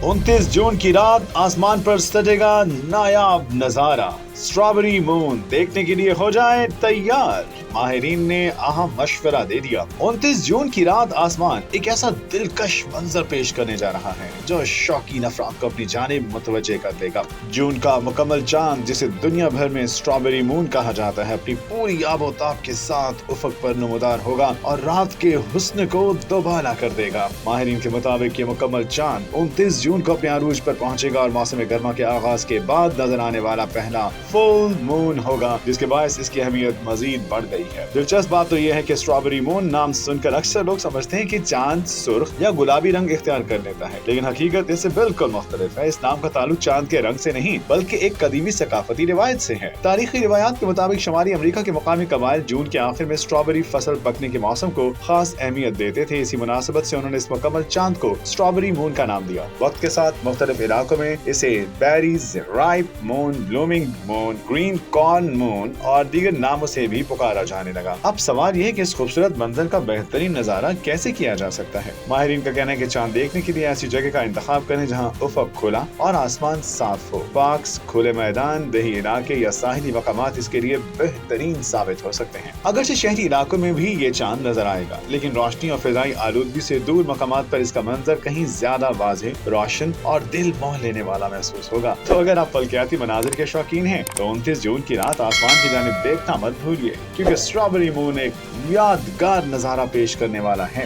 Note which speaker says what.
Speaker 1: 29 जून की रात आसमान पर सजेगा नायाब नजारा। स्ट्रॉबेरी मून देखने के लिए हो जाए तैयार। माहिरीन ने अहम मशवरा दे दिया। 29 जून की रात आसमान एक ऐसा दिलकश मंजर पेश करने जा रहा है जो शौकीन अफराद को अपनी जानिब मुतवज्जे कर देगा। जून का मुकम्मल चांद, जिसे दुनिया भर में स्ट्रॉबेरी मून कहा जाता है, अपनी पूरी आबोताब के साथ उफक पर नमूदार होगा और रात के हुस्न को दोबाला कर देगा। माहिरीन के मुताबिक ये मुकम्मल चांद 29 जून को अपने अरूज पर पहुंचेगा और मौसम गर्मा के आगाज के बाद नजर आने वाला पहला फुल मून होगा, जिसके बायस इसकी अहमियत मजीद बढ़ गई है। दिलचस्प बात तो यह है कि स्ट्रॉबेरी मून नाम सुनकर अक्सर लोग समझते हैं कि चांद सुर्ख या गुलाबी रंग इख्तियार कर लेता है, लेकिन हकीकत इससे बिल्कुल मुख्तलिफ है। इस नाम का ताल्लुक चांद के रंग से नहीं बल्कि एक कदीमी सकाफती रिवायत से है। तारीखी रिवायात के मुताबिक शुमारी अमेरिका के मुकामी कबाइल जून के आखिर में स्ट्रॉबेरी फसल पकने के मौसम को खास अहमियत देते थे। इसी मुनासिबत से उन्होंने इस मुकम्मल चांद को स्ट्रॉबेरी मून का नाम दिया। वक्त के साथ मुख्तलिफ इलाकों में इसे berries, ripe moon, blooming moon, green corn moon और दीगर नामों से भी पुकारा जाने लगा। अब सवाल यह है कि इस खूबसूरत मंजर का बेहतरीन नजारा कैसे किया जा सकता है। माहिरीन का कहना है कि चांद देखने के लिए ऐसी जगह का इंतखाब करें जहां उफक खुला और आसमान साफ हो। पार्क्स, खुले मैदान, देही इलाके या साहिली मकामात इसके लिए बेहतरीन साबित हो सकते हैं। अगरचे शहरी इलाकों में भी ये चांद नजर आएगा, लेकिन रोशनी और फिजाई आलूदगी से दूर मकामात पर इसका मंजर कहीं ज्यादा वाज़ेह, रोशन और दिल मोह लेने वाला महसूस होगा। तो अगर आप फल्कियाती मनाजिर के शौकीन हैं तो 29 जून की रात आसमान की जानिब देखना मत भूलिए, क्योंकि स्ट्रॉबेरी मून एक यादगार नजारा पेश करने वाला है।